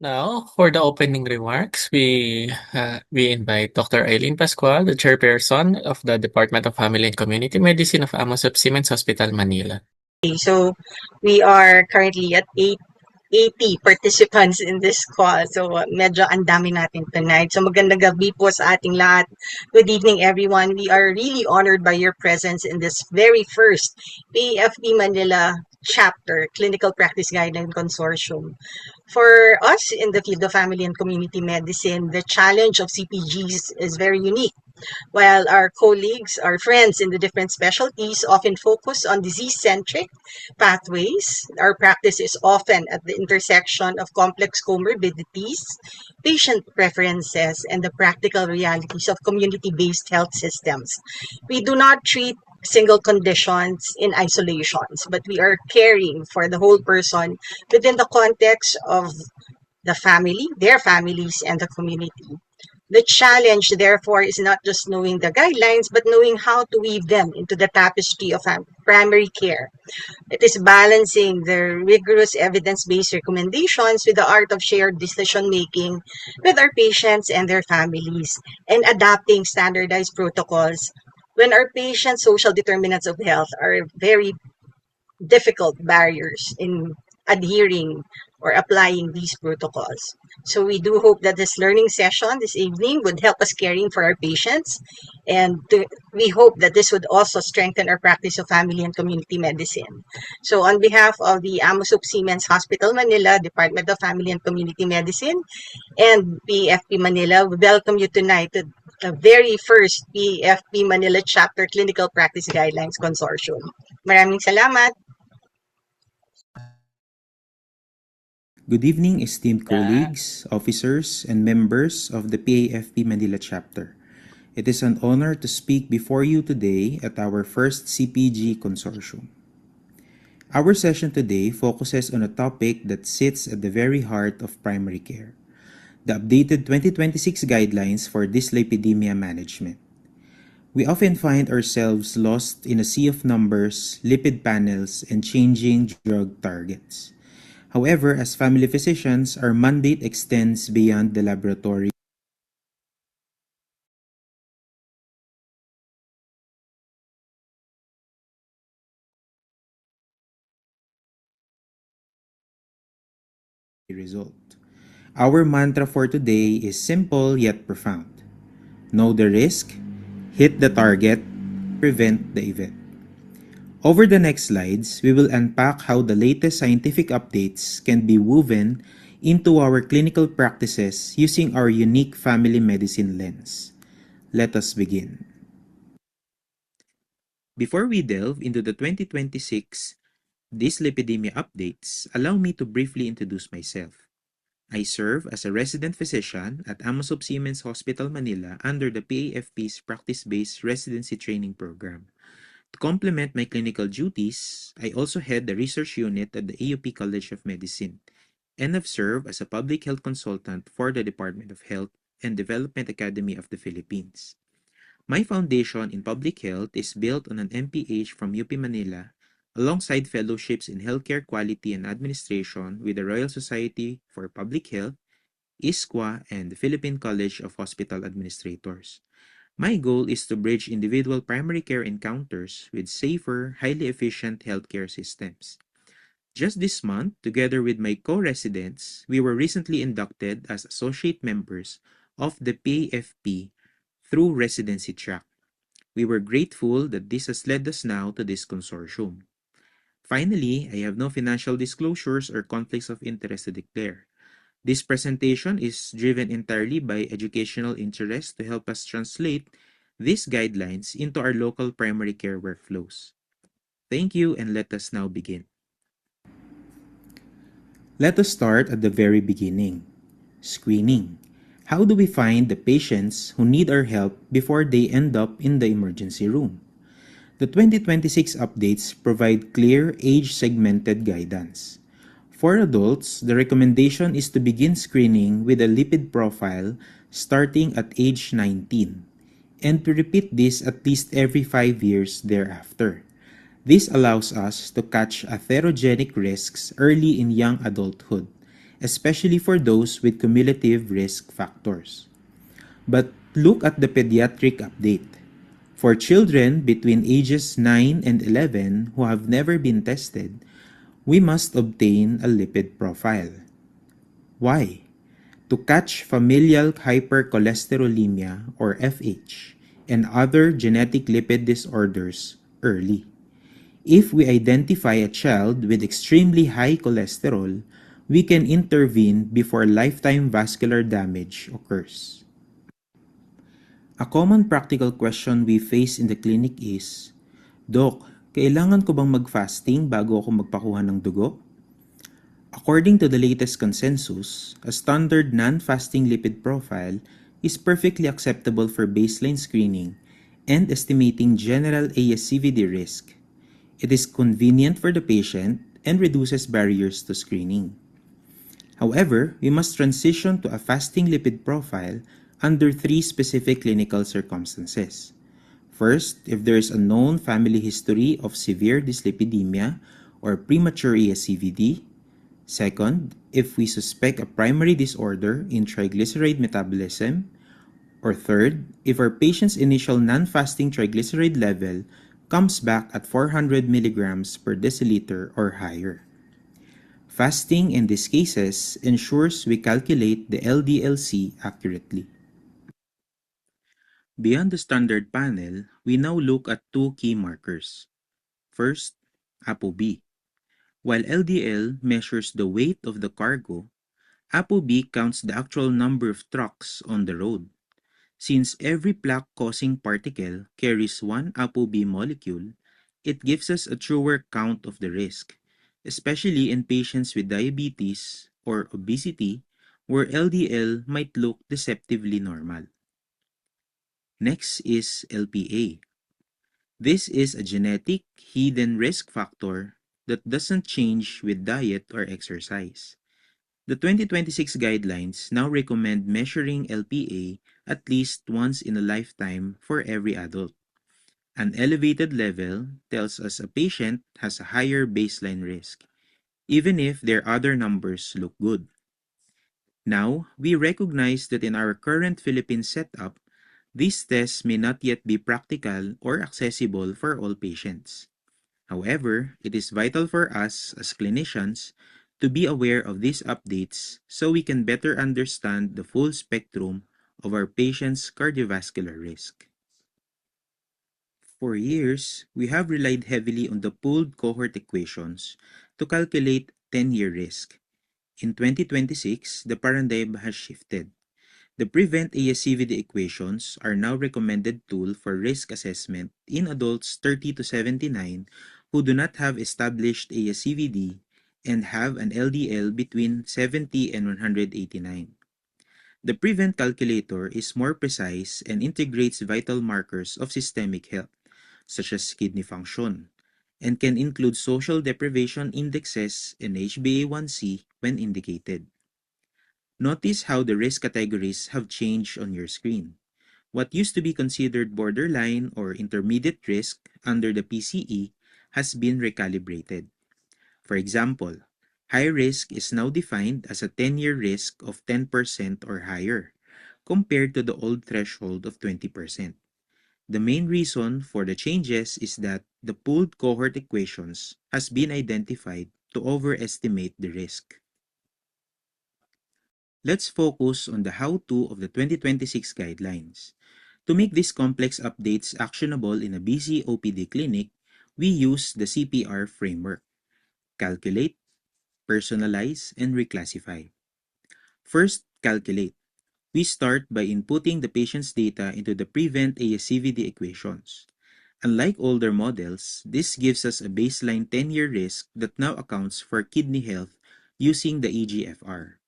Now, for the opening remarks, we invite Dr. Eileen Pascual, the chairperson of the Department of Family and Community Medicine of Amos of Siemens Hospital, Manila. So we are currently at 80 participants in this call. So medyo ang dami natin tonight. So magandang gabi po sa ating lahat. Good evening everyone. We are really honored by your presence in this very first PFP Manila chapter, Clinical Practice Guideline Consortium. For us in the field of family and community medicine, the challenge of CPGs is very unique. While our colleagues, our friends in the different specialties often focus on disease-centric pathways, our practice is often at the intersection of complex comorbidities, patient preferences, and the practical realities of community-based health systems. We do not treat single conditions in isolations, but we are caring for the whole person within the context of the family, their families, and the community. The challenge, therefore, is not just knowing the guidelines, but knowing how to weave them into the tapestry of primary care. It is balancing the rigorous evidence-based recommendations with the art of shared decision-making with our patients and their families, and adapting standardized protocols when our patients' social determinants of health are very difficult barriers in adhering or applying these protocols. So we do hope that this learning session this evening would help us caring for our patients, and we hope that this would also strengthen our practice of family and community medicine. So on behalf of the Amos of Siemens Hospital Manila, Department of Family and Community Medicine, and PFP Manila, we welcome you tonight to the very first PFP Manila Chapter Clinical Practice Guidelines Consortium. Maraming salamat. Good evening, esteemed Yeah. colleagues, officers, and members of the PAFP Manila chapter. It is an honor to speak before you today at our first CPG consortium. Our session today focuses on a topic that sits at the very heart of primary care, the updated 2026 guidelines for dyslipidemia management. We often find ourselves lost in a sea of numbers, lipid panels, and changing drug targets. However, as family physicians, our mandate extends beyond the laboratory result. Our mantra for today is simple yet profound. Know the risk, hit the target, prevent the event. Over the next slides, we will unpack how the latest scientific updates can be woven into our clinical practices using our unique family medicine lens. Let us begin. Before we delve into the 2026 dyslipidemia updates, allow me to briefly introduce myself. I serve as a resident physician at Amos of Siemens Hospital Manila under the PAFP's Practice-Based Residency Training Program. To complement my clinical duties, I also head the research unit at the AUP College of Medicine and have served as a public health consultant for the Department of Health and Development Academy of the Philippines. My foundation in public health is built on an MPH from UP Manila alongside fellowships in healthcare quality and administration with the Royal Society for Public Health, ISQA, and the Philippine College of Hospital Administrators. My goal is to bridge individual primary care encounters with safer, highly efficient healthcare systems. Just this month, together with my co-residents, we were recently inducted as associate members of the PAFP through residency track. We were grateful that this has led us now to this consortium. Finally, I have no financial disclosures or conflicts of interest to declare. This presentation is driven entirely by educational interest to help us translate these guidelines into our local primary care workflows. Thank you, and let us now begin. Let us start at the very beginning. Screening. How do we find the patients who need our help before they end up in the emergency room? The 2026 updates provide clear age-segmented guidance. For adults, the recommendation is to begin screening with a lipid profile starting at age 19 and to repeat this at least every 5 years thereafter. This allows us to catch atherogenic risks early in young adulthood especially for those with cumulative risk factors. But look at the pediatric update. For children between ages 9 and 11 who have never been tested, we must obtain a lipid profile. Why? To catch familial hypercholesterolemia or FH and other genetic lipid disorders early. If we identify a child with extremely high cholesterol, we can intervene before lifetime vascular damage occurs. A common practical question we face in the clinic is, Doc, kailangan ko bang mag-fasting bago ako magpakuha ng dugo? According to the latest consensus, a standard non-fasting lipid profile is perfectly acceptable for baseline screening and estimating general ASCVD risk. It is convenient for the patient and reduces barriers to screening. However, we must transition to a fasting lipid profile under 3 specific clinical circumstances. First, if there is a known family history of severe dyslipidemia or premature ASCVD. Second, if we suspect a primary disorder in triglyceride metabolism. Or third, if our patient's initial non-fasting triglyceride level comes back at 400 milligrams per deciliter or higher. Fasting in these cases ensures we calculate the LDL-C accurately. Beyond the standard panel, we now look at 2 key markers. First, ApoB. While LDL measures the weight of the cargo, ApoB counts the actual number of trucks on the road. Since every plaque-causing particle carries one ApoB molecule, it gives us a truer count of the risk, especially in patients with diabetes or obesity where LDL might look deceptively normal. Next is LPA. This is a genetic hidden risk factor that doesn't change with diet or exercise. The 2026 guidelines now recommend measuring LPA at least once in a lifetime for every adult. An elevated level tells us a patient has a higher baseline risk, even if their other numbers look good. Now, we recognize that in our current Philippine setup, these tests may not yet be practical or accessible for all patients. However, it is vital for us as clinicians to be aware of these updates so we can better understand the full spectrum of our patients' cardiovascular risk. For years, we have relied heavily on the pooled cohort equations to calculate 10-year risk. In 2026, the paradigm has shifted. The Prevent ASCVD equations are now recommended tool for risk assessment in adults 30 to 79 who do not have established ASCVD and have an LDL between 70 and 189. The Prevent calculator is more precise and integrates vital markers of systemic health, such as kidney function, and can include social deprivation indexes and HbA1c when indicated. Notice how the risk categories have changed on your screen. What used to be considered borderline or intermediate risk under the PCE has been recalibrated. For example, high risk is now defined as a 10-year risk of 10% or higher, compared to the old threshold of 20%. The main reason for the changes is that the pooled cohort equations has been identified to overestimate the risk. Let's focus on the how-to of the 2026 guidelines. To make these complex updates actionable in a busy OPD clinic, we use the CPR framework: calculate, personalize, and reclassify. First, calculate. We start by inputting the patient's data into the Prevent ASCVD equations. Unlike older models, this gives us a baseline 10-year risk that now accounts for kidney health using the EGFR.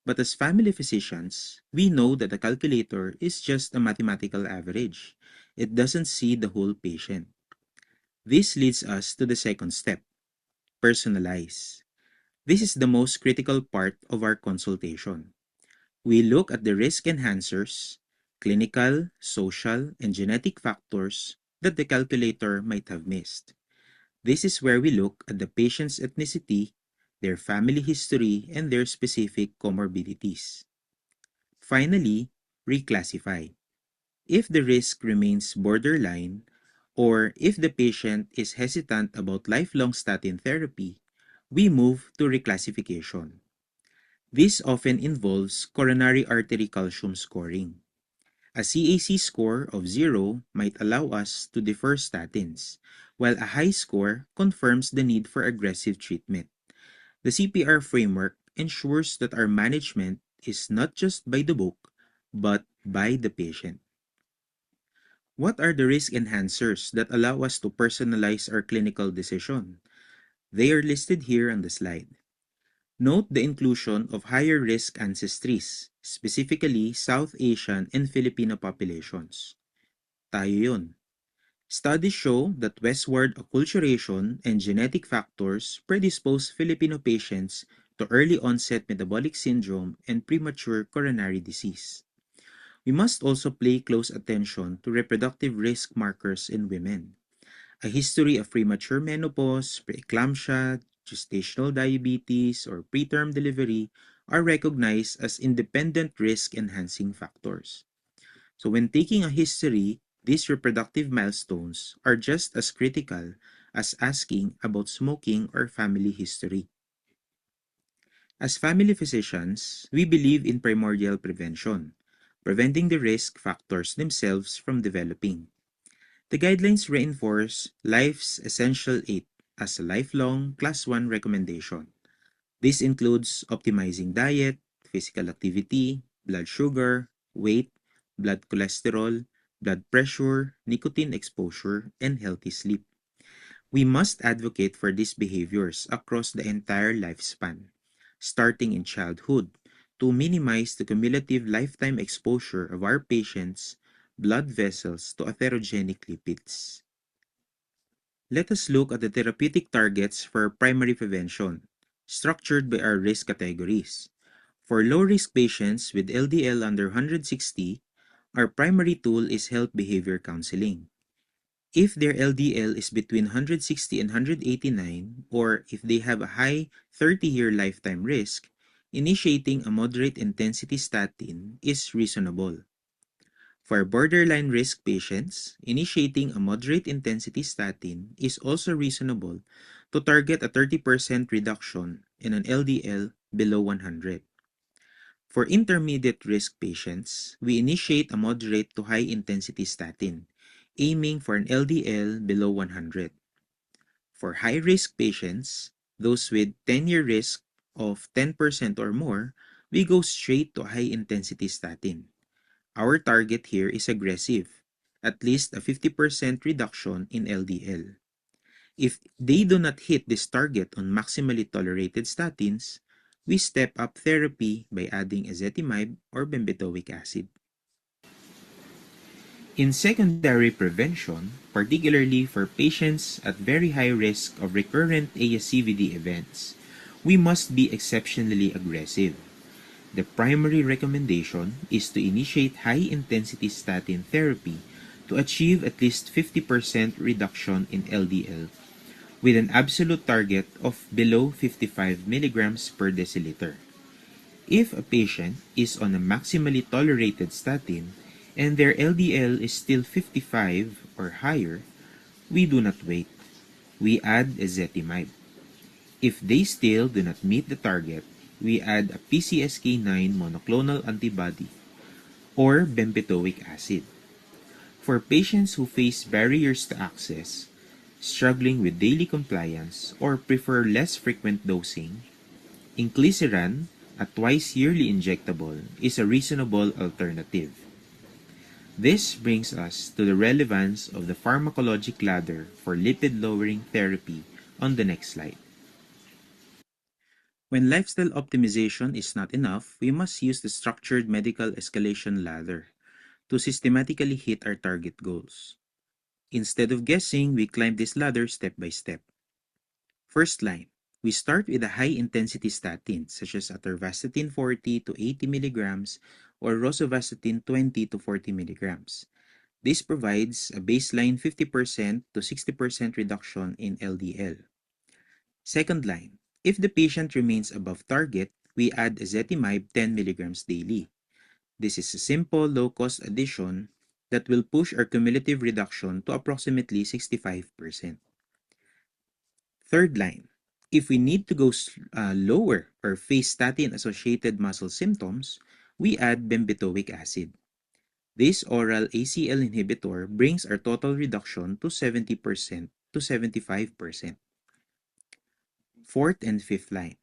But as family physicians, we know that the calculator is just a mathematical average. It doesn't see the whole patient. This leads us to the second step: personalize. This is the most critical part of our consultation. We look at the risk enhancers, clinical, social, and genetic factors that the calculator might have missed. This is where we look at the patient's ethnicity, their family history, and their specific comorbidities. Finally, reclassify. If the risk remains borderline, or if the patient is hesitant about lifelong statin therapy, we move to reclassification. This often involves coronary artery calcium scoring. A CAC score of 0 might allow us to defer statins, while a high score confirms the need for aggressive treatment. The CPR framework ensures that our management is not just by the book, but by the patient. What are the risk enhancers that allow us to personalize our clinical decision? They are listed here on the slide. Note the inclusion of higher risk ancestries, specifically South Asian and Filipino populations. Tayo yun. Studies show that westward acculturation and genetic factors predispose Filipino patients to early onset metabolic syndrome and premature coronary disease. We must also pay close attention to reproductive risk markers in women. A history of premature menopause, preeclampsia, gestational diabetes, or preterm delivery are recognized as independent risk-enhancing factors. So when taking a history, these reproductive milestones are just as critical as asking about smoking or family history. As family physicians, we believe in primordial prevention, preventing the risk factors themselves from developing. The guidelines reinforce Life's Essential 8 as a lifelong Class 1 recommendation. This includes optimizing diet, physical activity, blood sugar, weight, blood cholesterol, blood pressure, nicotine exposure, and healthy sleep. We must advocate for these behaviors across the entire lifespan, starting in childhood, to minimize the cumulative lifetime exposure of our patients' blood vessels to atherogenic lipids. Let us look at the therapeutic targets for primary prevention, structured by our risk categories. For low-risk patients with LDL under 160, our primary tool is health behavior counseling. If their LDL is between 160 and 189, or if they have a high 30-year lifetime risk, initiating a moderate intensity statin is reasonable. For borderline risk patients, initiating a moderate intensity statin is also reasonable to target a 30% reduction in an LDL below 100. For intermediate risk patients, we initiate a moderate to high intensity statin, aiming for an LDL below 100. For high risk patients, those with 10-year risk of 10% or more, we go straight to high intensity statin. Our target here is aggressive, at least a 50% reduction in LDL. If they do not hit this target on maximally tolerated statins, we step up therapy by adding ezetimibe or bempedoic acid. In secondary prevention, particularly for patients at very high risk of recurrent ASCVD events, we must be exceptionally aggressive. The primary recommendation is to initiate high-intensity statin therapy to achieve at least 50% reduction in LDL with an absolute target of below 55 milligrams per deciliter. If a patient is on a maximally tolerated statin and their LDL is still 55 or higher, we do not wait. We add ezetimibe. If they still do not meet the target, we add a PCSK9 monoclonal antibody or bempedoic acid. For patients who face barriers to access, struggling with daily compliance, or prefer less frequent dosing, inclisiran, a twice-yearly injectable, is a reasonable alternative. This brings us to the relevance of the pharmacologic ladder for lipid-lowering therapy on the next slide. When lifestyle optimization is not enough, we must use the structured medical escalation ladder to systematically hit our target goals. Instead of guessing, we climb this ladder step by step. First line, we start with a high-intensity statin such as atorvastatin 40 to 80 milligrams or rosuvastatin 20 to 40 milligrams. This provides a baseline 50% to 60% reduction in LDL. Second line, If the patient remains above target, we add ezetimibe 10 milligrams daily. This is a simple, low-cost addition that will push our cumulative reduction to approximately 65%. Third line, if we need to go lower or face statin-associated muscle symptoms, we add bembedoic acid. This oral ACL inhibitor brings our total reduction to 70% to 75%. Fourth and fifth line.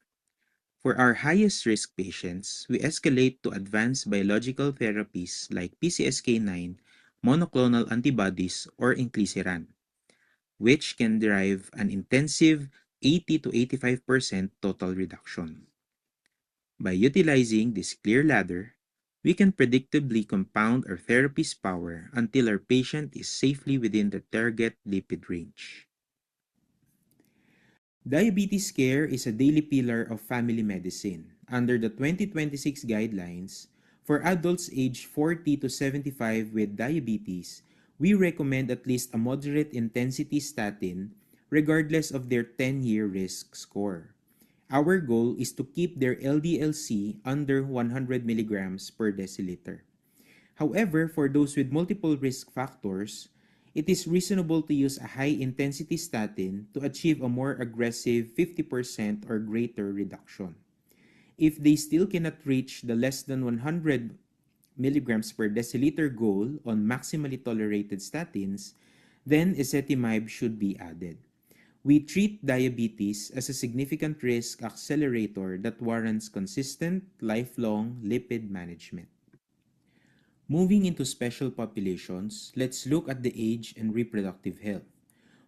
For our highest risk patients, we escalate to advanced biological therapies like PCSK9, monoclonal antibodies, or inclisiran, which can drive an intensive 80 to 85% total reduction. By utilizing this clear ladder, we can predictably compound our therapy's power until our patient is safely within the target lipid range. Diabetes care is a daily pillar of family medicine. Under the 2026 guidelines, for adults aged 40 to 75 with diabetes, we recommend at least a moderate intensity statin regardless of their 10-year risk score. Our goal is to keep their LDL-C under 100 milligrams per deciliter. However, for those with multiple risk factors, it is reasonable to use a high-intensity statin to achieve a more aggressive 50% or greater reduction. If they still cannot reach the less than 100 milligrams per deciliter goal on maximally tolerated statins, then ezetimibe should be added. We treat diabetes as a significant risk accelerator that warrants consistent, lifelong lipid management. Moving into special populations, let's look at the age and reproductive health.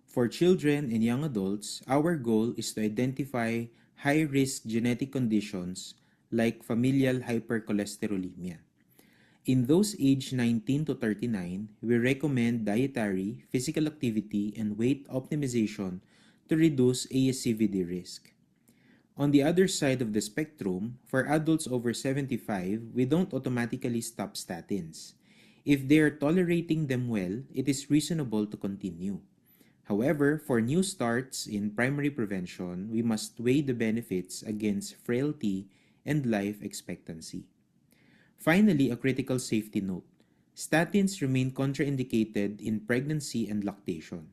For children and young adults, our goal is to identify high-risk genetic conditions like familial hypercholesterolemia. In those aged 19 to 39, we recommend dietary, physical activity, and weight optimization to reduce ASCVD risk. On the other side of the spectrum, for adults over 75, we don't automatically stop statins. If they are tolerating them well, it is reasonable to continue. However, for new starts in primary prevention, we must weigh the benefits against frailty and life expectancy. Finally, a critical safety note. Statins remain contraindicated in pregnancy and lactation.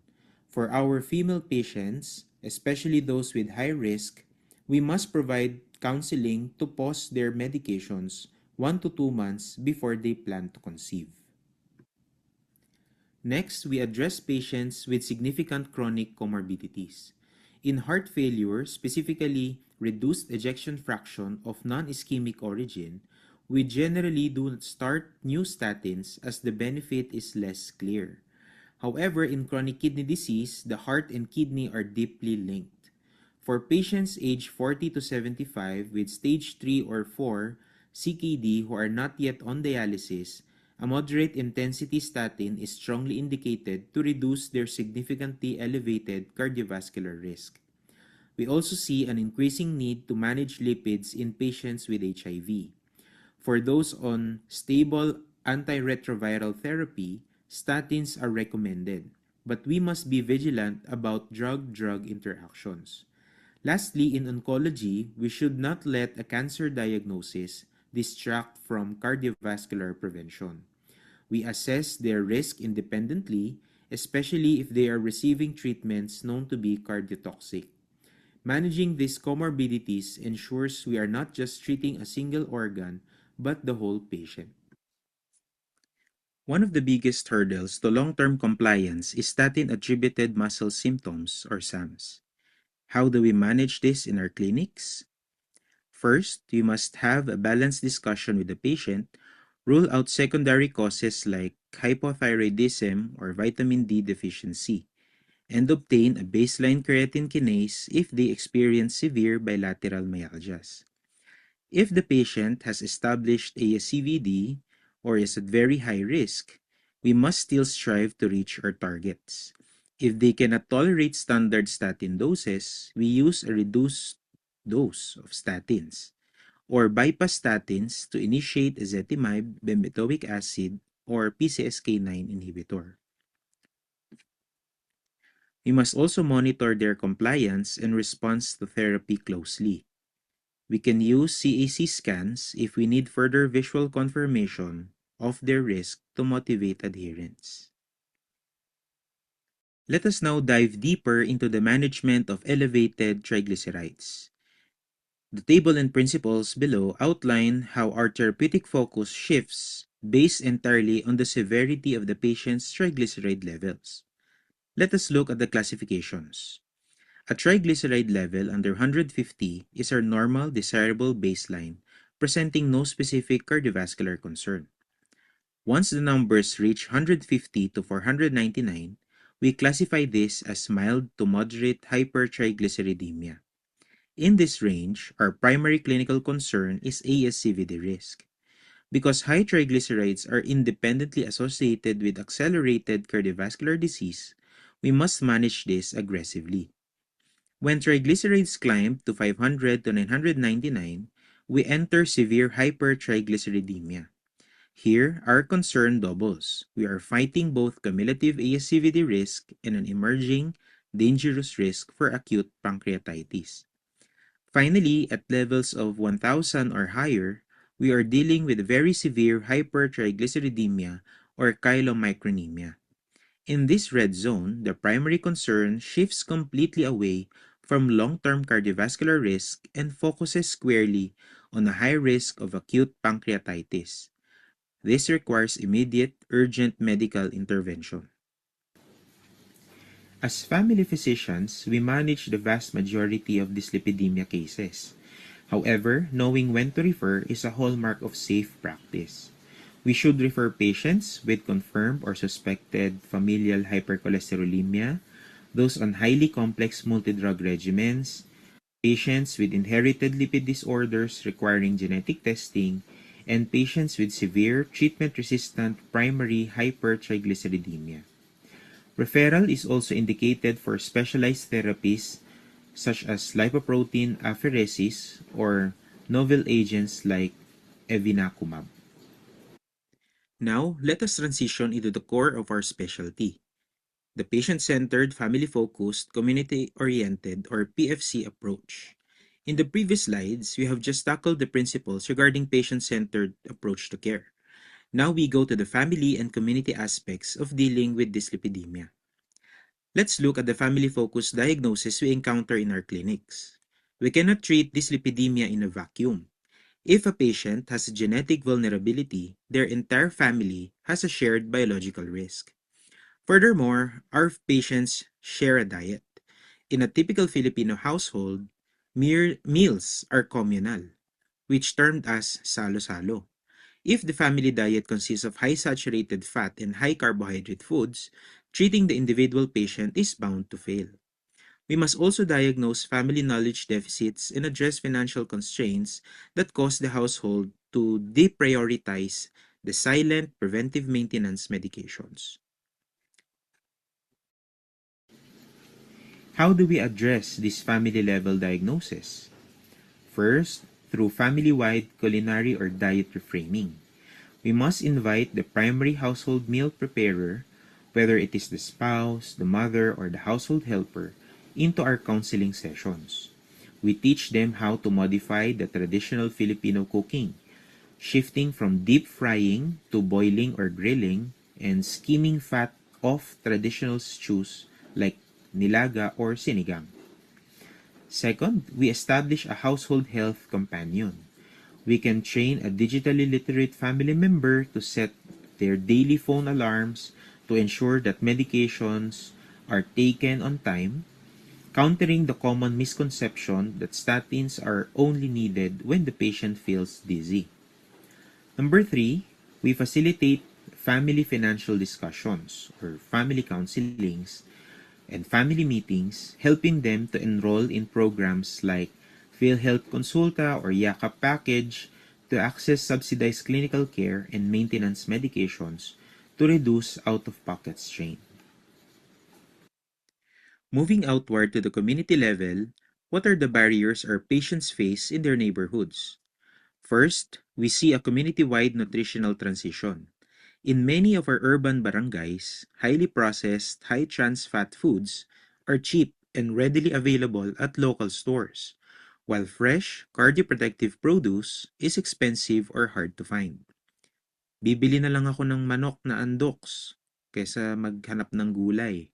For our female patients, especially those with high risk, we must provide counseling to pause their medications 1 to 2 months before they plan to conceive. Next, we address patients with significant chronic comorbidities. In heart failure, specifically reduced ejection fraction of non-ischemic origin, we generally do not start new statins as the benefit is less clear. However, in chronic kidney disease, the heart and kidney are deeply linked. For patients aged 40 to 75 with stage 3 or 4 CKD who are not yet on dialysis, a moderate intensity statin is strongly indicated to reduce their significantly elevated cardiovascular risk. We also see an increasing need to manage lipids in patients with HIV. For those on stable antiretroviral therapy, statins are recommended, but we must be vigilant about drug-drug interactions. Lastly, in oncology, we should not let a cancer diagnosis distract from cardiovascular prevention. We assess their risk independently, especially if they are receiving treatments known to be cardiotoxic. Managing these comorbidities ensures we are not just treating a single organ, but the whole patient. One of the biggest hurdles to long-term compliance is statin-attributed muscle symptoms or SAMS. How do we manage this in our clinics? First, we must have a balanced discussion with the patient, rule out secondary causes like hypothyroidism or vitamin D deficiency, and obtain a baseline creatine kinase if they experience severe bilateral myalgias. If the patient has established ASCVD or is at very high risk, we must still strive to reach our targets. If they cannot tolerate standard statin doses, we use a reduced dose of statins or bypass statins to initiate ezetimibe, bembedoic acid, or PCSK9 inhibitor. We must also monitor their compliance and response to therapy closely. We can use CAC scans if we need further visual confirmation of their risk to motivate adherence. Let us now dive deeper into the management of elevated triglycerides. The table and principles below outline how our therapeutic focus shifts based entirely on the severity of the patient's triglyceride levels. Let us look at the classifications. A triglyceride level under 150 is our normal desirable baseline, presenting no specific cardiovascular concern. Once the numbers reach 150 to 499, we classify this as mild to moderate hypertriglyceridemia. In this range, our primary clinical concern is ASCVD risk. Because high triglycerides are independently associated with accelerated cardiovascular disease, we must manage this aggressively. When triglycerides climb to 500 to 999, we enter severe hypertriglyceridemia. Here, our concern doubles. We are fighting both cumulative ASCVD risk and an emerging dangerous risk for acute pancreatitis. Finally, at levels of 1000 or higher, we are dealing with very severe hypertriglyceridemia or chylomicronemia. In this red zone, the primary concern shifts completely away from long-term cardiovascular risk and focuses squarely on a high risk of acute pancreatitis. This requires immediate, urgent medical intervention. As family physicians, we manage the vast majority of dyslipidemia cases. However, knowing when to refer is a hallmark of safe practice. We should refer patients with confirmed or suspected familial hypercholesterolemia, those on highly complex multidrug regimens, patients with inherited lipid disorders requiring genetic testing, and patients with severe treatment-resistant primary hypertriglyceridemia. Referral is also indicated for specialized therapies such as lipoprotein apheresis or novel agents like evinacumab. Now, let us transition into the core of our specialty, the patient-centered, family-focused, community-oriented or PFC approach. In the previous slides, we have just tackled the principles regarding patient-centered approach to care. Now we go to the family and community aspects of dealing with dyslipidemia. Let's look at the family-focused diagnosis we encounter in our clinics. We cannot treat dyslipidemia in a vacuum. If a patient has a genetic vulnerability, their entire family has a shared biological risk. Furthermore, our patients share a diet. In a typical Filipino household, meals are communal, which termed as salo-salo. If the family diet consists of high saturated fat and high carbohydrate foods, treating the individual patient is bound to fail. We must also diagnose family knowledge deficits and address financial constraints that cause the household to deprioritize the silent preventive maintenance medications. How do we address this family-level diagnosis? First, through family-wide culinary or diet reframing. We must invite the primary household meal preparer, whether it is the spouse, the mother, or the household helper, into our counseling sessions. We teach them how to modify the traditional Filipino cooking, shifting from deep frying to boiling or grilling and skimming fat off traditional stews like nilaga or sinigang. Second, we establish a household health companion. We can train a digitally literate family member to set their daily phone alarms to ensure that medications are taken on time, countering the common misconception that statins are only needed when the patient feels dizzy. Number three, we facilitate family financial discussions or family counselings and family meetings, helping them to enroll in programs like PhilHealth Consulta or Yakap package to access subsidized clinical care and maintenance medications to reduce out-of-pocket strain. Moving outward to the community level, what are the barriers our patients face in their neighborhoods? First, we see a community-wide nutritional transition. In many of our urban barangays, highly processed, high trans fat foods are cheap and readily available at local stores, while fresh, cardioprotective produce is expensive or hard to find. Bibili na lang ako ng manok na andoks kaysa maghanap ng gulay.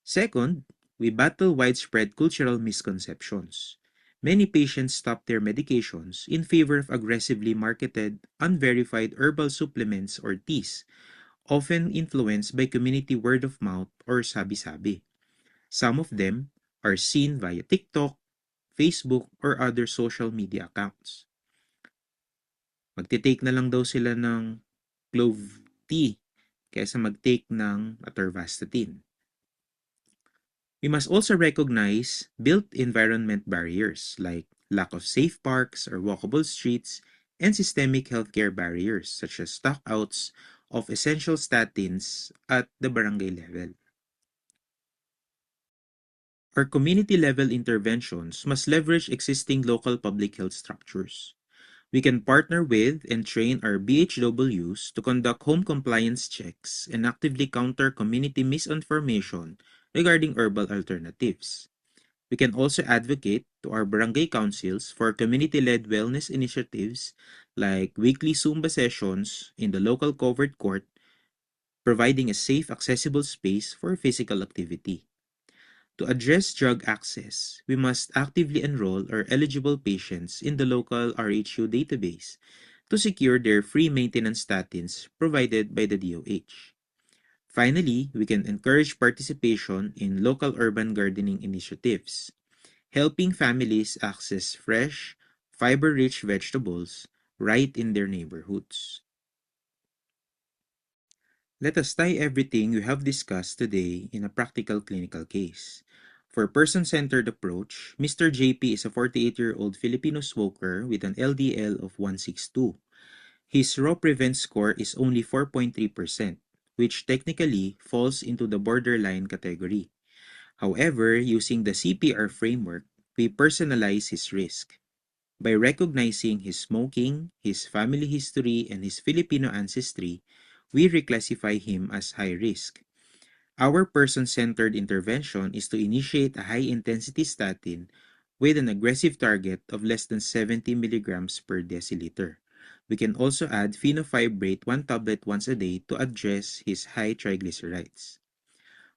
Second, we battle widespread cultural misconceptions. Many patients stop their medications in favor of aggressively marketed, unverified herbal supplements or teas, often influenced by community word of mouth or sabi-sabi. Some of them are seen via TikTok, Facebook, or other social media accounts. Magte-take na lang daw sila ng clove tea kaysa mag-take ng atorvastatin. We must also recognize built environment barriers like lack of safe parks or walkable streets and systemic healthcare barriers such as stockouts of essential statins at the barangay level. Our community-level interventions must leverage existing local public health structures. We can partner with and train our BHWs to conduct home compliance checks and actively counter community misinformation regarding herbal alternatives. We can also advocate to our barangay councils for community-led wellness initiatives like weekly Zumba sessions in the local covered court, providing a safe, accessible space for physical activity. To address drug access, we must actively enroll our eligible patients in the local RHU database to secure their free maintenance statins provided by the DOH. Finally, we can encourage participation in local urban gardening initiatives, helping families access fresh, fiber-rich vegetables right in their neighborhoods. Let us tie everything we have discussed today in a practical clinical case. For person-centered approach, Mr. JP is a 48-year-old Filipino smoker with an LDL of 162. His raw prevent score is only 4.3%, which technically falls into the borderline category. However, using the CPR framework, we personalize his risk. By recognizing his smoking, his family history, and his Filipino ancestry, we reclassify him as high risk. Our person-centered intervention is to initiate a high-intensity statin with an aggressive target of less than 70 milligrams per deciliter. We can also add fenofibrate 1 tablet once a day to address his high triglycerides.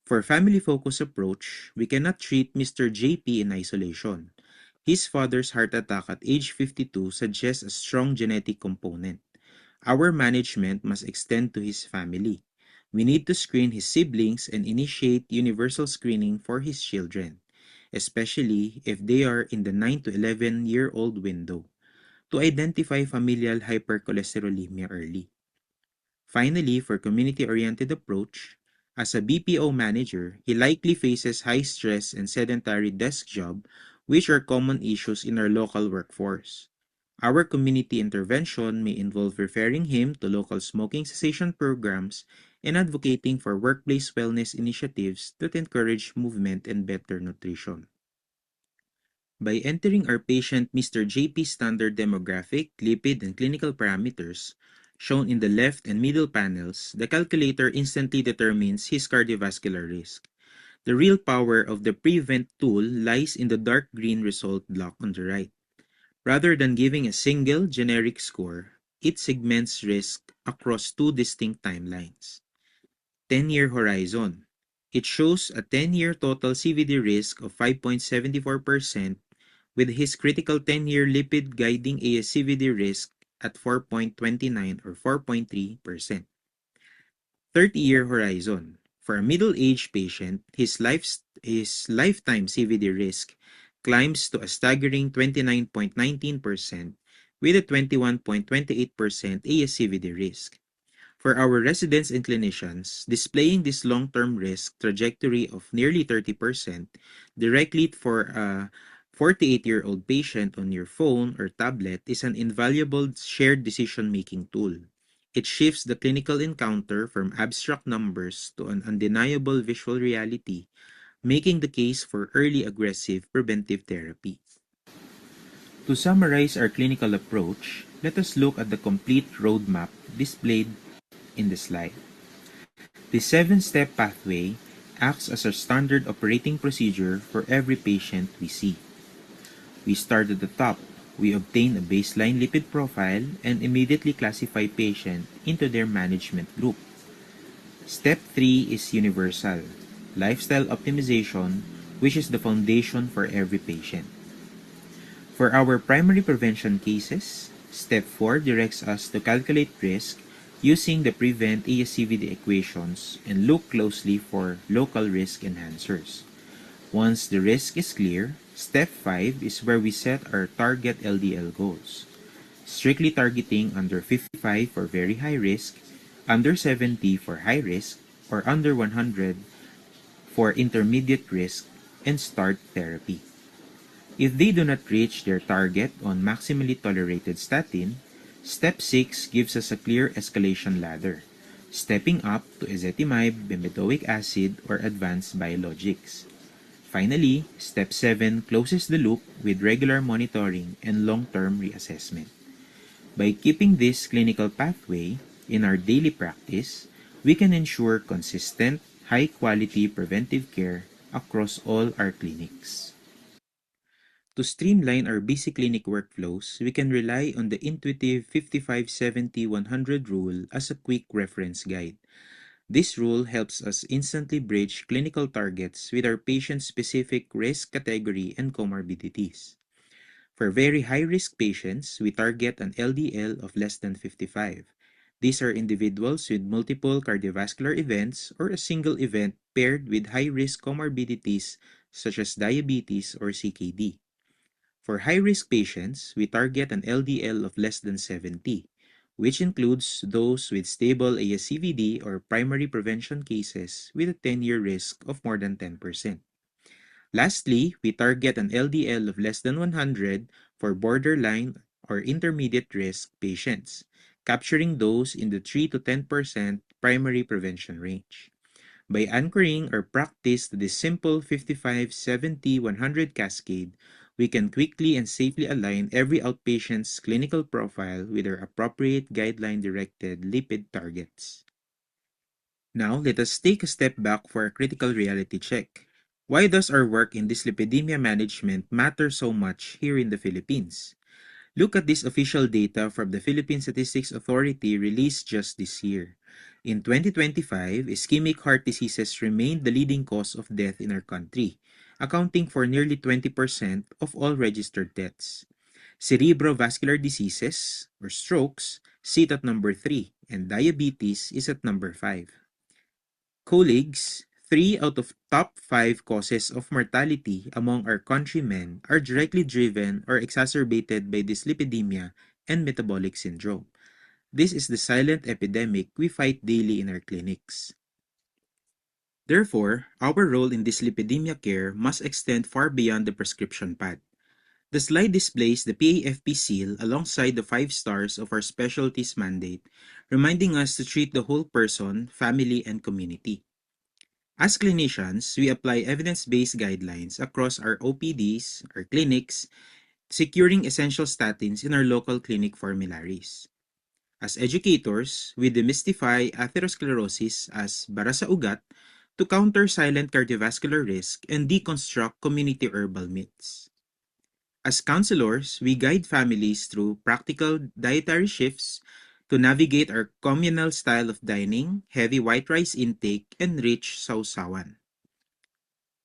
For family-focused approach, we cannot treat Mr. JP in isolation. His father's heart attack at age 52 suggests a strong genetic component. Our management must extend to his family. We need to screen his siblings and initiate universal screening for his children, especially if they are in the 9 to 11-year-old window, to identify familial hypercholesterolemia early. Finally, for community-oriented approach, as a BPO manager, he likely faces high stress and sedentary desk job, which are common issues in our local workforce. Our community intervention may involve referring him to local smoking cessation programs and advocating for workplace wellness initiatives that encourage movement and better nutrition. By entering our patient Mr. JP's standard demographic, lipid, and clinical parameters, shown in the left and middle panels, the calculator instantly determines his cardiovascular risk. The real power of the Prevent tool lies in the dark green result block on the right. Rather than giving a single generic score, it segments risk across two distinct timelines. 10-year horizon. It shows a 10-year total CVD risk of 5.74% with his critical 10-year lipid guiding ASCVD risk at 4.29 or 4.3%. 30-year horizon. For a middle-aged patient, his lifetime CVD risk climbs to a staggering 29.19% with a 21.28% ASCVD risk. For our residents and clinicians, displaying this long-term risk trajectory of nearly 30% directly for a 48-year-old patient on your phone or tablet is an invaluable shared decision-making tool. It shifts the clinical encounter from abstract numbers to an undeniable visual reality, making the case for early aggressive preventive therapy. To summarize our clinical approach, let us look at the complete roadmap displayed in the slide. The 7-step pathway acts as our standard operating procedure for every patient we see. We start at the top. We obtain a baseline lipid profile and immediately classify patient into their management group. Step 3 is universal, lifestyle optimization, which is the foundation for every patient. For our primary prevention cases, Step 4 directs us to calculate risk using the prevent ASCVD equations and look closely for local risk enhancers. Once the risk is clear, Step 5 is where we set our target LDL goals, strictly targeting under 55 for very high risk, under 70 for high risk, or under 100 for intermediate risk, and start therapy. If they do not reach their target on maximally tolerated statin, Step 6 gives us a clear escalation ladder, stepping up to ezetimibe, bempedoic acid, or advanced biologics. Finally, Step 7 closes the loop with regular monitoring and long-term reassessment. By keeping this clinical pathway in our daily practice, we can ensure consistent, high-quality preventive care across all our clinics. To streamline our busy clinic workflows, we can rely on the intuitive 55-70-100 rule as a quick reference guide. This rule helps us instantly bridge clinical targets with our patient-specific risk category and comorbidities. For very high-risk patients, we target an LDL of less than 55. These are individuals with multiple cardiovascular events or a single event paired with high-risk comorbidities such as diabetes or CKD. For high-risk patients, we target an LDL of less than 70, which includes those with stable ASCVD or primary prevention cases with a 10-year risk of more than 10%. Lastly, we target an LDL of less than 100 for borderline or intermediate risk patients, capturing those in the 3 to 10% primary prevention range. By anchoring our practice to this simple 55-70-100 cascade, we can quickly and safely align every outpatient's clinical profile with their appropriate guideline-directed lipid targets. Now, let us take a step back for a critical reality check. Why does our work in dyslipidemia management matter so much here in the Philippines? Look at this official data from the Philippine Statistics Authority released just this year. In 2025, ischemic heart diseases remained the leading cause of death in our country, accounting for nearly 20% of all registered deaths. Cerebrovascular diseases, or strokes, sit at number 3, and diabetes is at number 5. Colleagues, 3 out of top 5 causes of mortality among our countrymen are directly driven or exacerbated by dyslipidemia and metabolic syndrome. This is the silent epidemic we fight daily in our clinics. Therefore, our role in dyslipidemia care must extend far beyond the prescription pad. The slide displays the PAFP seal alongside the 5 stars of our specialties mandate, reminding us to treat the whole person, family, and community. As clinicians, we apply evidence-based guidelines across our OPDs, our clinics, securing essential statins in our local clinic formularies. As educators, we demystify atherosclerosis as bara sa ugat to counter silent cardiovascular risk and deconstruct community herbal myths. As counselors, we guide families through practical dietary shifts to navigate our communal style of dining, heavy white rice intake, and rich sausawan.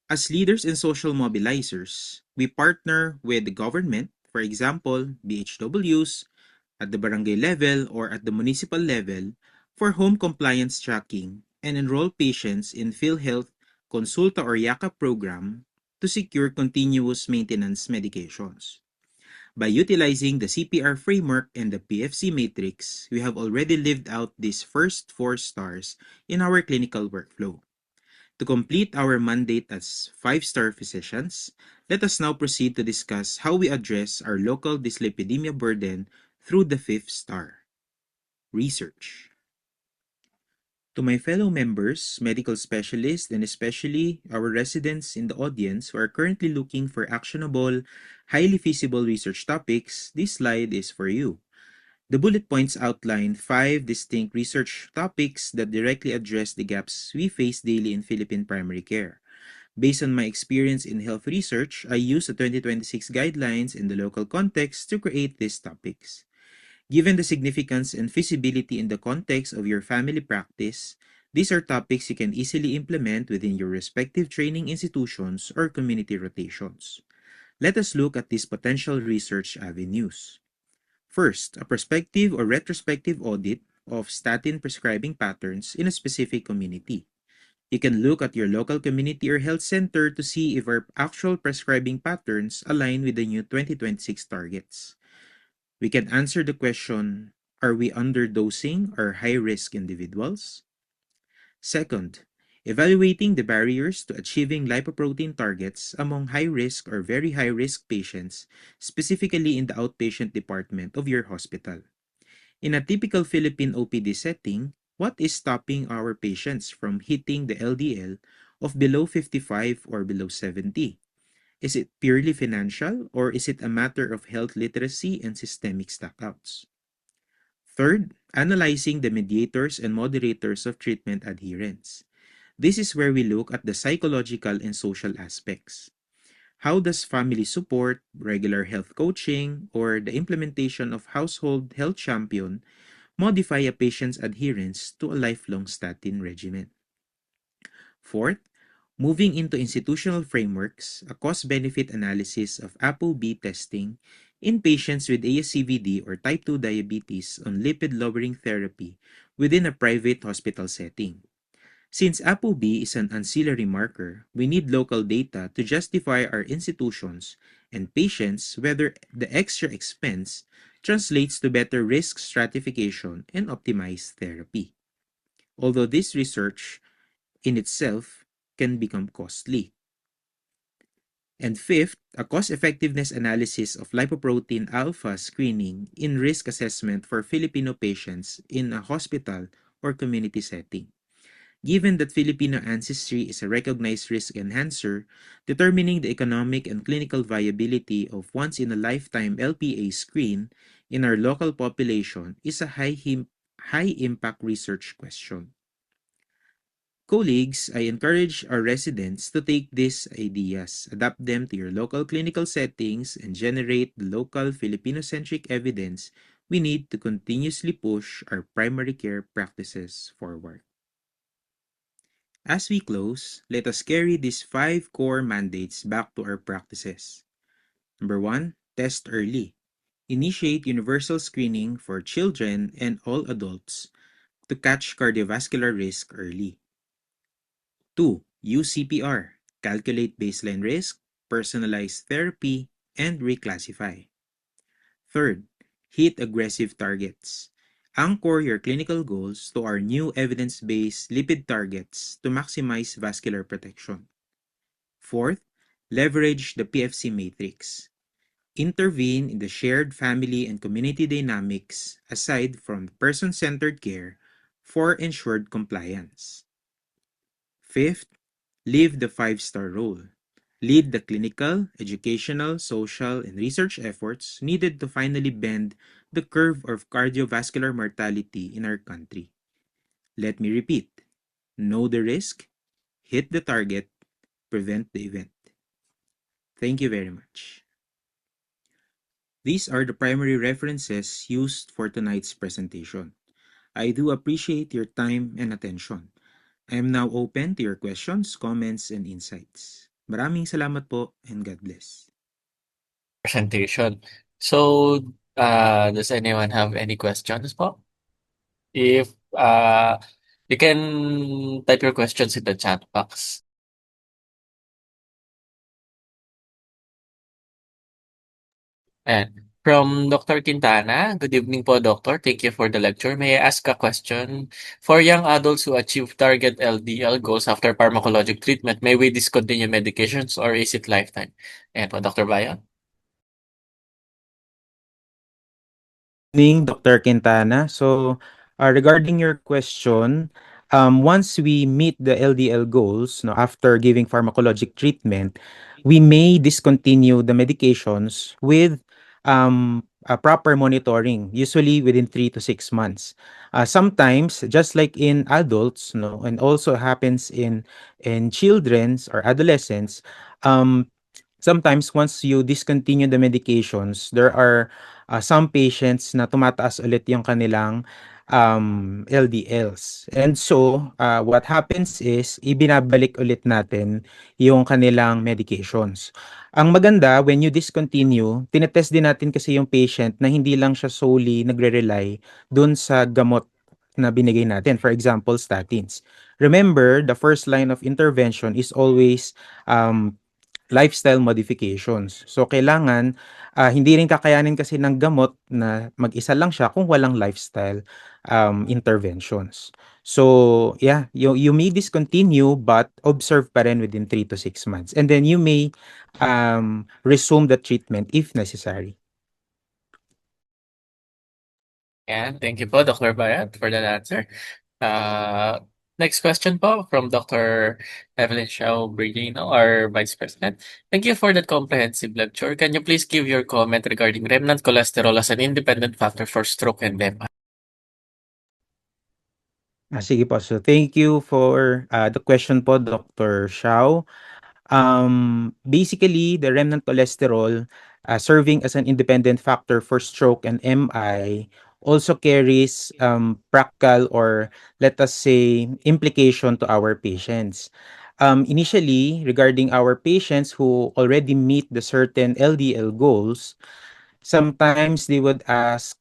As leaders and social mobilizers, we partner with the government, for example, BHWs, at the barangay level or at the municipal level, for home compliance tracking and enroll patients in PhilHealth Consulta or YACA program to secure continuous maintenance medications. By utilizing the CPR framework and the PFC matrix, we have already lived out these first 4 stars in our clinical workflow. To complete our mandate as 5-star physicians, let us now proceed to discuss how we address our local dyslipidemia burden through the 5th star. Research. To my fellow members, medical specialists, and especially our residents in the audience who are currently looking for actionable, highly feasible research topics, this slide is for you. The bullet points outline 5 distinct research topics that directly address the gaps we face daily in Philippine primary care. Based on my experience in health research, I use the 2026 guidelines in the local context to create these topics. Given the significance and feasibility in the context of your family practice, these are topics you can easily implement within your respective training institutions or community rotations. Let us look at these potential research avenues. First, a prospective or retrospective audit of statin prescribing patterns in a specific community. You can look at your local community or health center to see if our actual prescribing patterns align with the new 2026 targets. We can answer the question, are we underdosing our high-risk individuals? Second, evaluating the barriers to achieving lipoprotein targets among high-risk or very high-risk patients, specifically in the outpatient department of your hospital. In a typical Philippine OPD setting, what is stopping our patients from hitting the LDL of below 55 or below 70? Is it purely financial or is it a matter of health literacy and systemic stockouts? Third, analyzing the mediators and moderators of treatment adherence. This is where we look at the psychological and social aspects. How does family support, regular health coaching, or the implementation of household health champion modify a patient's adherence to a lifelong statin regimen? Fourth, moving into institutional frameworks, a cost-benefit analysis of ApoB testing in patients with ASCVD or type 2 diabetes on lipid-lowering therapy within a private hospital setting. Since ApoB is an ancillary marker, we need local data to justify our institutions and patients whether the extra expense translates to better risk stratification and optimized therapy. Although this research in itself can become costly. And fifth, a cost-effectiveness analysis of lipoprotein alpha screening in risk assessment for Filipino patients in a hospital or community setting. Given that Filipino ancestry is a recognized risk enhancer, determining the economic and clinical viability of once-in-a-lifetime LPA screen in our local population is a high-impact research question. Colleagues, I encourage our residents to take these ideas, adapt them to your local clinical settings, and generate the local Filipino-centric evidence we need to continuously push our primary care practices forward. As we close, let us carry these 5 core mandates back to our practices. Number 1, test early. Initiate universal screening for children and all adults to catch cardiovascular risk early. 2. Use CPR. Calculate baseline risk, personalize therapy, and reclassify. Third, hit aggressive targets. Anchor your clinical goals to our new evidence-based lipid targets to maximize vascular protection. Fourth, leverage the PFC matrix. Intervene in the shared family and community dynamics aside from person-centered care for ensured compliance. Fifth, live the 5-star role. Lead the clinical, educational, social, and research efforts needed to finally bend the curve of cardiovascular mortality in our country. Let me repeat. Know the risk, hit the target, prevent the event. Thank you very much. These are the primary references used for tonight's presentation. I do appreciate your time and attention. I am now open to your questions, comments, and insights. Maraming salamat po and God bless. Presentation. So, does anyone have any questions po? If you can type your questions in the chat box. And from Dr. Quintana, good evening po, Doctor. Thank you for the lecture. May I ask a question? For young adults who achieve target LDL goals after pharmacologic treatment, may we discontinue medications or is it lifetime? Ayan po, Dr. Bayon. Evening, Dr. Quintana. So, regarding your question, once we meet the LDL goals, no, after giving pharmacologic treatment, we may discontinue the medications with proper monitoring, usually within 3 to 6 months. Sometimes, just like in adults, no, and also happens in children's or adolescents, um, sometimes once you discontinue the medications, there are some patients na tumataas ulit yung kanilang LDLs. And so, what happens is, ibinabalik ulit natin yung kanilang medications. Ang maganda, when you discontinue, tinetest din natin kasi yung patient na hindi lang siya solely nagre-rely dun sa gamot na binigay natin. For example, statins. Remember, the first line of intervention is always lifestyle modifications. So kailangan hindi rin kakayanin kasi ng gamot na mag-isa lang siya kung walang lifestyle interventions. So yeah, you may discontinue but observe pa rin within 3 to 6 months. And then you may resume the treatment if necessary. Yan, thank you po, Dr. Bayat, for that answer. Next question po from Dr. Evelyn Xiao Brigino, our Vice President. Thank you for that comprehensive lecture. Can you please give your comment regarding remnant cholesterol as an independent factor for stroke and MI? Sige po. So thank you for the question po, Dr. Xiao. Basically, the remnant cholesterol serving as an independent factor for stroke and MI also carries practical or let us say implication to our patients. Initially, regarding our patients who already meet the certain LDL goals, sometimes they would ask,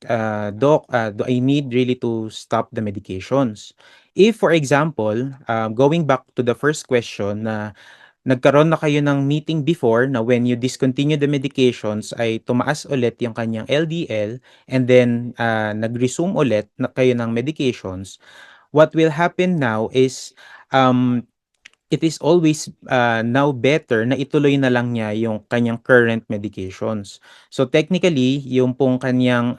Doc, do I need really to stop the medications? If, for example, going back to the first question na nagkaroon na kayo ng meeting before na when you discontinue the medications ay tumaas ulit yung kanyang LDL and then nag-resume ulit na kayo ng medications, what will happen now is um, it is always now better na ituloy na lang niya yung kanyang current medications. So technically, yung pong kanyang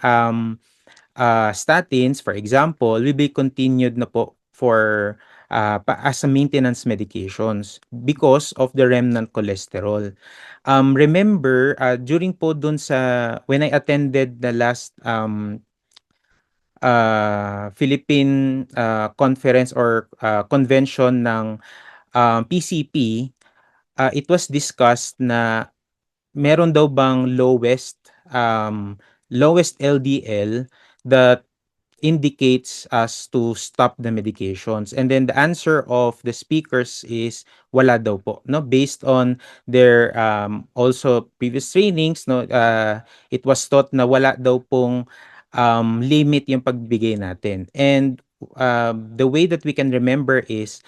statins, for example, will be continued na po for as a maintenance medications because of the remnant cholesterol. Remember, during po dun sa, when I attended the last Philippine conference or convention ng PCP, it was discussed na meron daw bang lowest LDL that indicates us to stop the medications. And then the answer of the speakers is wala daw po, no, based on their also previous trainings, no, it was taught na wala daw pong limit yung pagbigay natin. And the way that we can remember is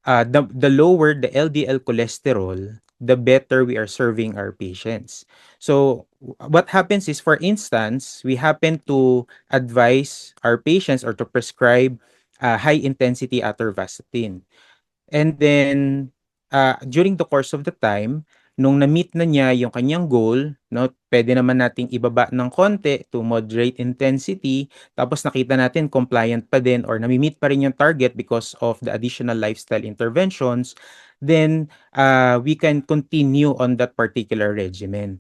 the lower the LDL cholesterol, the better we are serving our patients. So what happens is, for instance, we happen to advise our patients or to prescribe high intensity atorvastatin. And then, during the course of the time, nung na-meet na niya yung kanyang goal, no, pwede naman nating ibaba ng konti to moderate intensity, tapos nakita natin compliant pa din or nami-meet pa rin yung target because of the additional lifestyle interventions, then we can continue on that particular regimen.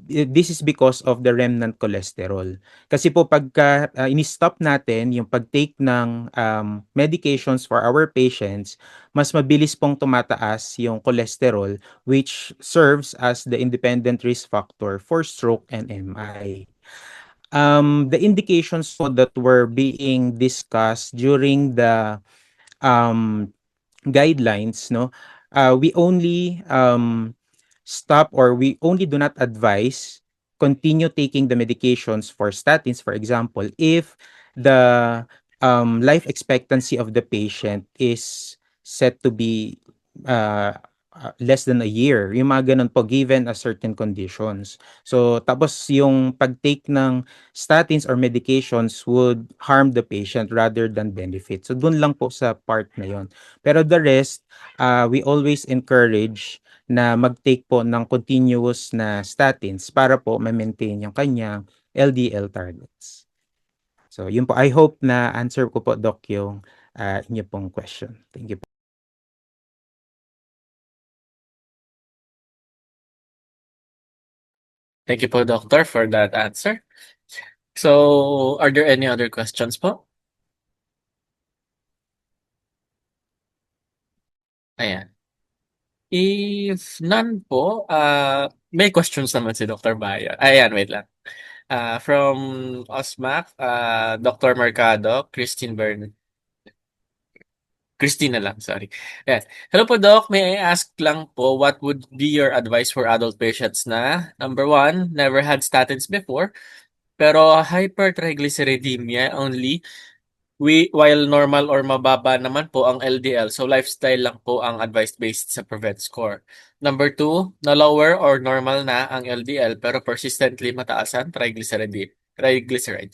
This is because of the remnant cholesterol. Kasi po pagka ini-stop natin yung pag-take ng medications for our patients, mas mabilis pong tumataas yung cholesterol, which serves as the independent risk factor for stroke and MI. The indications po that were being discussed during the guidelines, no, we only stop or we only do not advise continue taking the medications for statins, for example, if the life expectancy of the patient is set to be uh, less than a year. Yung mga ganun po, given a certain conditions. So, tapos yung pag-take ng statins or medications would harm the patient rather than benefit. So, dun lang po sa part na yon. Pero the rest, we always encourage na mag-take po ng continuous na statins para po ma-maintain yung kanyang LDL targets. So, yun po. I hope na answer ko po, Doc, yung inyo pong question. Thank you po. Thank you po, Doctor, for that answer. So, are there any other questions po? Ayan. If none po, may questions naman si Doctor Bayo. Ayan, wait lang. From OSMAC, Doctor Mercado, Christina lang, sorry. Yes. Hello po, Doc. May I ask lang po, what would be your advice for adult patients na, number one, never had statins before, pero hypertriglyceridemia only, while normal or mababa naman po ang LDL, so lifestyle lang po ang advice based sa Prevent score. Number two, na lower or normal na ang LDL pero persistently mataas ang triglycerides.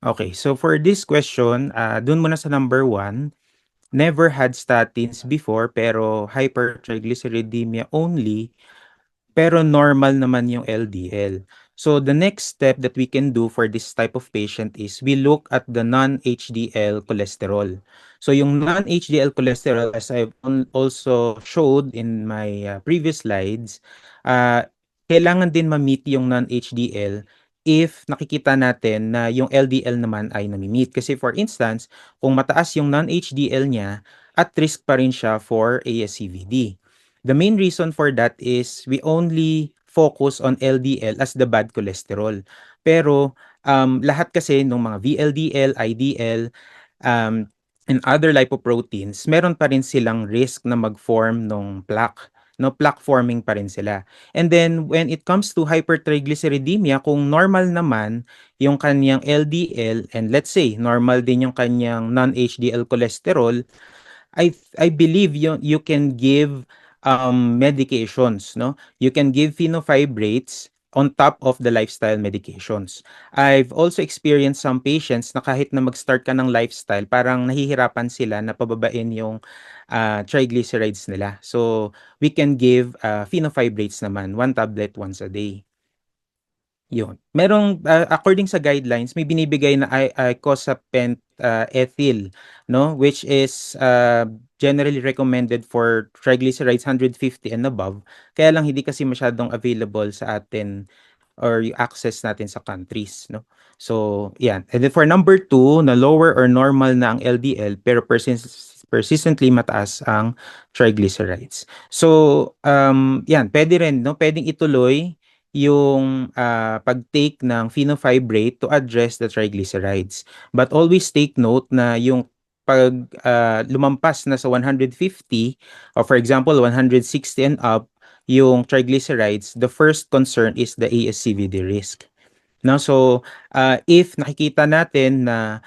Okay, so for this question, dun muna sa number one, never had statins before pero hypertriglyceridemia only, pero normal naman yung LDL. So the next step that we can do for this type of patient is we look at the non-HDL cholesterol. So yung non-HDL cholesterol, as I've also showed in my previous slides, kailangan din ma-meet yung non-HDL if nakikita natin na yung LDL naman ay nami-meet. Kasi for instance, kung mataas yung non-HDL niya, at risk pa rin siya for ASCVD. The main reason for that is we only focus on LDL as the bad cholesterol. Pero lahat kasi ng mga VLDL, IDL, um, and other lipoproteins, meron pa rin silang risk na mag-form ng plaque. No, plaque forming pa rin sila. And then when it comes to hypertriglyceridemia, kung normal naman yung kanyang LDL and let's say normal din yung kanyang non-HDL cholesterol, I believe you can give medications, no? You can give fenofibrates on top of the lifestyle medications. I've also experienced some patients na kahit na mag-start ka ng lifestyle, parang nahihirapan sila na pababain yung triglycerides nila. So, we can give fenofibrates naman, one tablet once a day. Yun. Merong, according sa guidelines, may binibigay na icosapent ethyl, no? Which is generally recommended for triglycerides 150 and above. Kaya lang hindi kasi masyadong available sa atin or yung access natin sa countries, no? So, yan. And then for number two, na lower or normal na ang LDL pero persistently mataas ang triglycerides. So, yan, pwede rin, no? Pwedeng ituloy yung pag-take ng fenofibrate to address the triglycerides. But always take note na yung pag lumampas na sa 150 or for example 160 and up yung triglycerides, the first concern is the ASCVD risk. No, so if nakikita natin na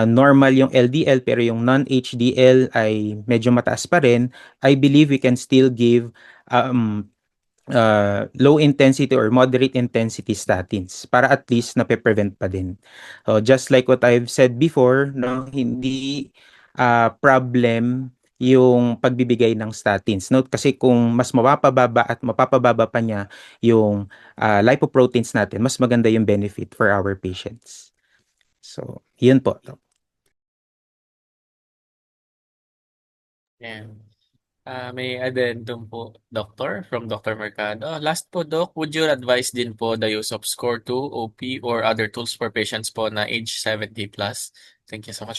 normal yung LDL pero yung non-HDL ay medyo mataas pa rin, I believe we can still give low intensity or moderate intensity statins para at least nape-prevent pa din. Just like what I've said before, no, hindi problem yung pagbibigay ng statins, no? Kasi kung mas mapapababa at mapapababa pa niya yung lipoproteins natin, mas maganda yung benefit for our patients. So, yun po. Yan. May addendum po, Doctor, from Dr. Mercado. Last po, Doc, would you advise din po the use of SCORE2, OP, or other tools for patients po na age 70 plus? Thank you so much.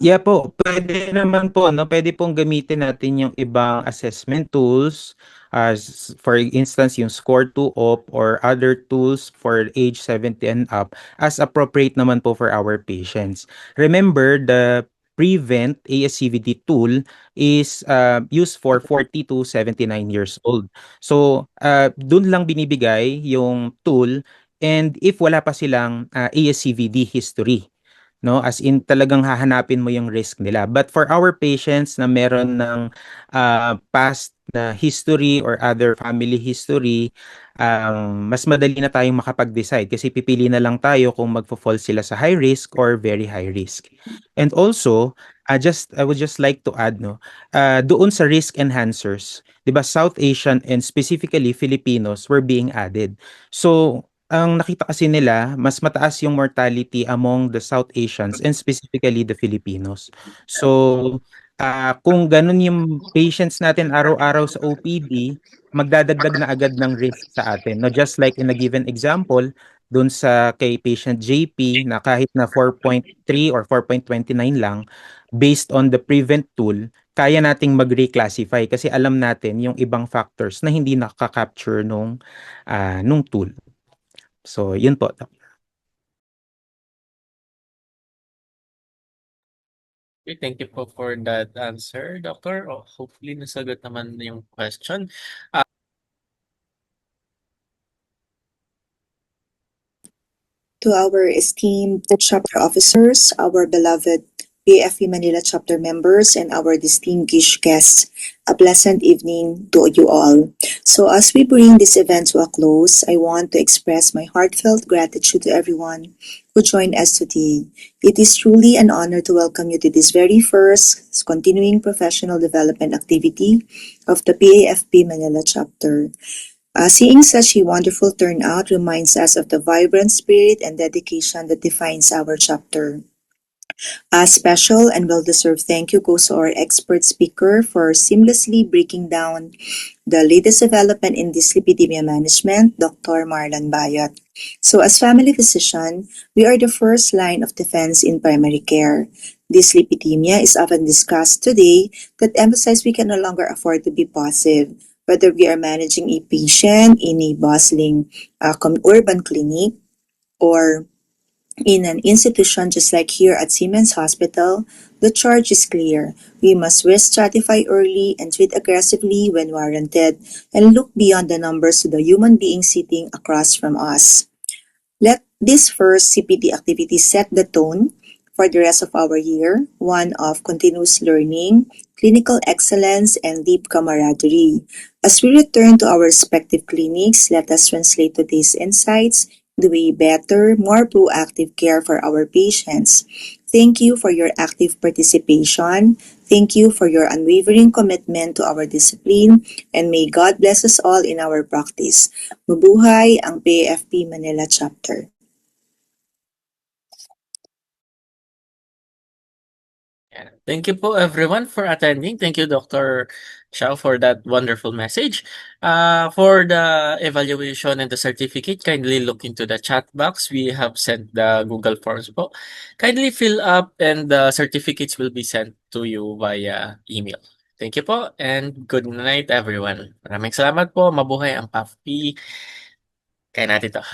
Yeah po, pwede naman po, no? Pwede pong gamitin natin yung ibang assessment tools, as for instance, yung Score2 OP or other tools for age 70 and up as appropriate naman po for our patients. Remember, the Prevent ASCVD tool is used for 40 to 79 years old. So, dun lang binibigay yung tool and if wala pa silang ASCVD history, no, as in talagang hahanapin mo yung risk nila. But for our patients na meron ng past na history or other family history, mas madali na tayong makapag-decide kasi pipili na lang tayo kung magfo-fall sila sa high risk or very high risk. And also, I would just like to add, no, doon sa risk enhancers, 'di ba, South Asian and specifically Filipinos were being added. So ang nakita kasi nila, mas mataas yung mortality among the South Asians and specifically the Filipinos. So, Kung ganun yung patients natin araw-araw sa OPD, magdadagdag na agad ng risk sa atin. No, just like in a given example, dun sa kay patient JP na kahit na 4.3 or 4.29 lang, based on the prevent tool, kaya nating mag-reclassify kasi alam natin yung ibang factors na hindi nakaka-capture nung tool. So, yun po. Okay, thank you po for that answer, Doctor. Oh, hopefully nasagot naman yung question. To our esteemed chapter officers, our beloved PFP Manila chapter members, and our distinguished guests, a pleasant evening to you all. So as we bring this event to a close, I want to express my heartfelt gratitude to everyone who joined us today. It is truly an honor to welcome you to this very first continuing professional development activity of the PAFP Manila chapter. Seeing such a wonderful turnout reminds us of the vibrant spirit and dedication that defines our chapter. A special and well-deserved thank you goes to our expert speaker for seamlessly breaking down the latest development in dyslipidemia management, Dr. Marlon Bayot. So as family physician, we are the first line of defense in primary care. Dyslipidemia is often discussed today that emphasize we can no longer afford to be passive, whether we are managing a patient in a bustling urban clinic or in an institution just like here at Siemens Hospital, the charge is clear. We must risk stratify early and treat aggressively when warranted and look beyond the numbers to the human being sitting across from us. Let this first CPD activity set the tone for the rest of our year, one of continuous learning, clinical excellence, and deep camaraderie. As we return to our respective clinics, let us translate today's insights into a better, more proactive care for our patients. Thank you for your active participation. Thank you for your unwavering commitment to our discipline, and may God bless us all in our practice. Mabuhay ang PAFP Manila Chapter. Yeah. Thank you po everyone for attending. Thank you, Dr. Xiao, for that wonderful message. For the evaluation and the certificate, kindly look into the chat box. We have sent the Google Forms po. Kindly fill up and the certificates will be sent to you via email. Thank you po and good night everyone. Maraming salamat po. Mabuhay ang PAFP. Kaya natin to.